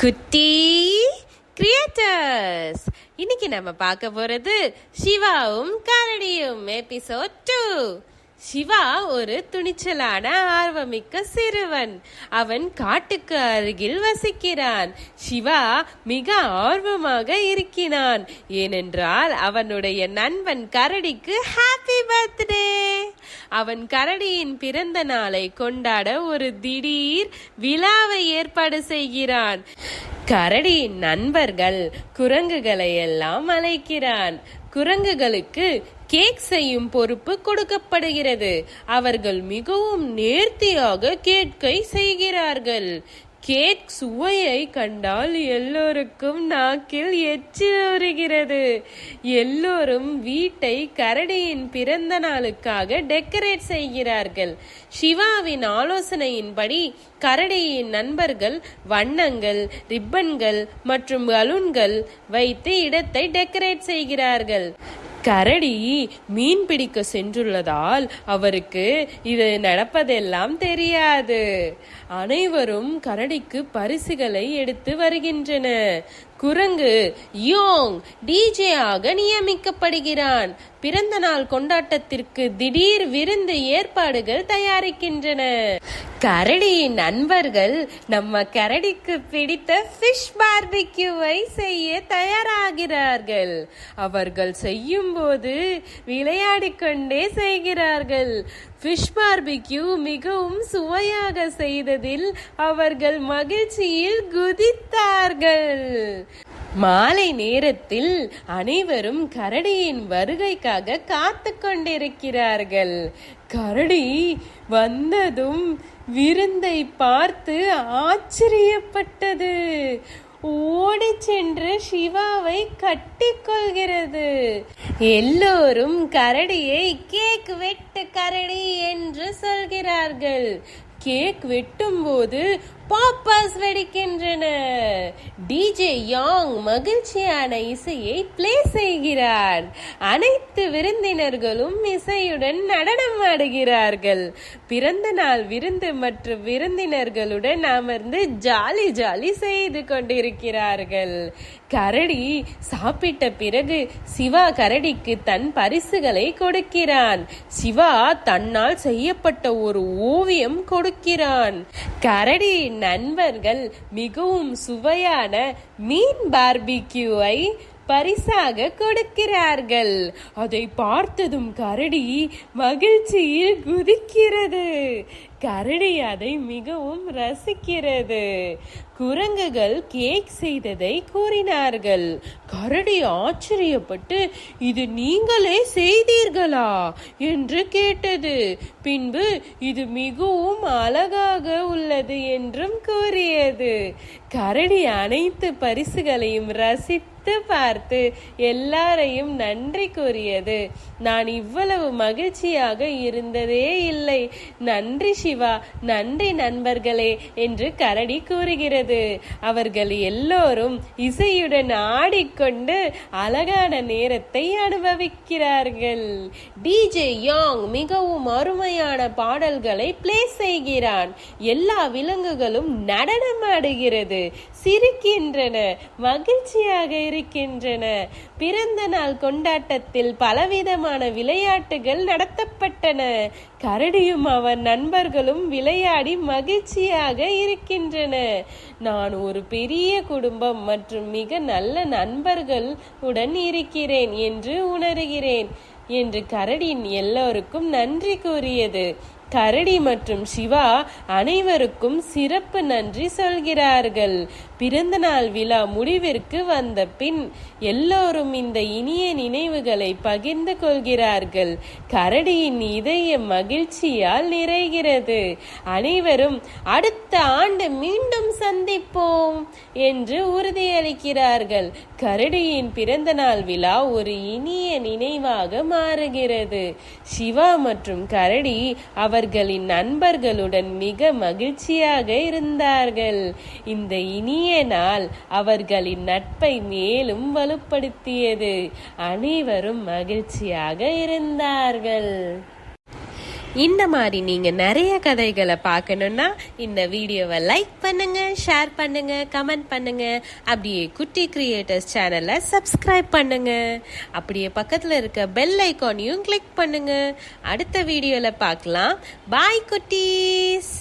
குட்டி கிரியேட்டர்ஸ், இன்னைக்கு நம்ம பார்க்க போறது சிவாவும் கரடியும் எபிசோட் 2. சிவா ஒரு துணிச்சலான ஆர்வமிக்க சிறுவன். அவன் காட்டுக்கு அருகில் வசிக்கிறான். சிவா மிக ஆர்வமாக இருக்கிறான், ஏனென்றால் அவனுடைய நண்பன் கரடிக்கு ஹாப்பி பர்த்டே. அவன் கரடியின் பிறந்த நாளை கொண்டாட ஒரு திடீர் விழாவை ஏற்பாடு செய்கிறான். கரடியின் நண்பர்கள் குரங்குகளை எல்லாம் அழைக்கிறான். குரங்குகளுக்கு கேக் செய்யும் பொறுப்பு கொடுக்கப்படுகிறது. அவர்கள் மிகவும் நேர்த்தியாக கேக்கை செய்கிறார்கள். கேக் சுவையை கண்டால் எல்லோருக்கும் நாக்கில் எச்சில் ஊறுகிறது. எல்லோரும் வீட்டை கரடியின் பிறந்த நாளுக்காக டெக்கரேட் செய்கிறார்கள். சிவாவின் ஆலோசனையின்படி கரடியின் நண்பர்கள் வண்ணங்கள், ரிப்பன்கள் மற்றும் பலூன்கள் வைத்து இடத்தை டெக்கரேட் செய்கிறார்கள். கரடி மீன் பிடிக்க சென்றுள்ளதால் அவருக்கு இது நடப்பதெல்லாம் தெரியாது. அனைவரும் கரடிக்கு பரிசுகளை எடுத்து வருகின்றன. குரங்கு யோங் டிஜே ஆக நியமிக்கப்படுகிறான். பிறந்த நாள் கொண்டாட்டத்திற்கு திடீர் விருந்து ஏற்பாடுகள் தயாரிக்கின்றன. கரடியின் நண்பர்கள் நம்ம கரடிக்கு பிடித்த ஃபிஷ் பார்பிக்யூவை செய்ய தயாராகிறார்கள். அவர்கள் செய்யும் போது விளையாடிக்கொண்டே செய்கிறார்கள். ஃபிஷ் பார்பிக்யூ மிகவும் சுவையாக செய்ததில் அவர்கள் மகிழ்ச்சியில் குதித்தார்கள். மாலை நேரத்தில் அனைவரும் கரடியின் வருகைக்காக காத்து கொண்டிருக்கிறார்கள். கரடி வந்ததும் விருந்தை பார்த்து ஆச்சரியப்பட்டது. ஓடி சென்று சிவாவை கட்டிக்கொள்கிறது. எல்லோரும் கரடியை கேக் வெட்டு கரடி என்று சொல்கிறார்கள். கேக் வெட்டும் போது பாப்பாஸ் வெடிக்கின்றன. டிஜே யாங் மகிழ்ச்சியான இசையை பிளே செய்கிறார். அனைத்து விருந்தினர்களும் இசையுடன் நடனம் ஆடுகிறார்கள். பிறந்த நாள் விருந்து மற்றும் விருந்தினர்களுடன் அமர்ந்து ஜாலி செய்து கொண்டிருக்கிறார்கள். கரடி சாப்பிட்ட பிறகு சிவா கரடிக்கு தன் பரிசுகளை கொடுக்கிறான். சிவா தன்னால் செய்யப்பட்ட ஒரு ஓவியம் கொடுக்கிறான். கரடி நண்பர்கள் மிகவும் சுவையான மீன் பார்பிக்யூவை பரிசாக கொடுக்கிறார்கள். அதை பார்த்ததும் கரடி மகிழ்ச்சியில் குதிக்கிறது. கரடி அதை மிகவும் ரசிக்கிறது. குரங்குகள் கேக் செய்ததை கூறினார்கள். கரடி ஆச்சரியப்பட்டு, இது நீங்களே செய்தீர்களா என்று கேட்டது. பின்பு இது மிகவும் அழகாக உள்ளது என்றும் கூறியது. கரடி அனைத்து பரிசுகளையும் ரசித்து பார்த்து எல்லாரையும் நன்றி கூறியது. நான் இவ்வளவு மகிழ்ச்சியாக இருந்ததே இல்லை. நன்றி சிவா, நன்றி நண்பர்களே என்று கரடி கூறுகிறது. அவர்கள் எல்லோரும் இசையுடன் ஆடிக்கொண்டு அழகான நேரத்தை அனுபவிக்கிறார்கள். டிஜே யாங் மிகவும் அருமையான பாடல்களை பிளே செய்கிறான். எல்லா விலங்குகளும் நடனமாடுகிறது, சிரிக்கின்றன, மகிழ்ச்சியாக இருக்கின்றன. பிறந்த நாள் கொண்டாட்டத்தில் பலவிதமான விளையாட்டுகள் நடத்தப்பட்டன. கரடியும் அவன் நண்பர்களும் விளையாடி மகிழ்ச்சியாக இருக்கின்றன. நான் ஒரு பெரிய குடும்பம் மற்றும் மிக நல்ல நண்பர்கள் உடன் இருக்கிறேன் என்று உணர்கிறேன் என்று கரடியின் எல்லோருக்கும் நன்றி கூறியது. கரடி மற்றும் சிவா அனைவருக்கும் சிறப்பு நன்றி சொல்கிறார்கள். பிறந்த நாள் விழா முடிவிற்கு வந்த பின் எல்லோரும் இந்த இனிய நினைவுகளை பகிர்ந்து கொள்கிறார்கள். கரடியின் இதய மகிழ்ச்சியால் நிறைகிறது. அனைவரும் அடுத்த ஆண்டு மீண்டும் சந்திப்போம் என்று உறுதியளிக்கிறார்கள். கரடியின் பிறந்த நாள் விழா ஒரு இனிய நினைவாக மாறுகிறது. சிவா மற்றும் கரடி அவர்களின் நண்பர்களுடன் மிக மகிழ்ச்சியாக இருந்தார்கள். இந்த இனிய நாள் அவர்களின் நட்பை மேலும் வலுப்படுத்தியது. அனைவரும் மகிழ்ச்சியாக இருந்தார்கள். இந்த மாதிரி நீங்க நிறைய கதைகளை பார்க்கணும்னா இந்த வீடியோவை லைக் பண்ணுங்க, ஷேர் பண்ணுங்க, கமெண்ட் பண்ணுங்க. அப்படியே குட்டி கிரியேட்டர்ஸ் சேனலை சப்ஸ்கிரைப் பண்ணுங்க. அப்படியே பக்கத்துல இருக்க பெல் ஐகானையும் கிளிக் பண்ணுங்க. அடுத்த வீடியோல பார்க்கலாம். பாய் குட்டீஸ்.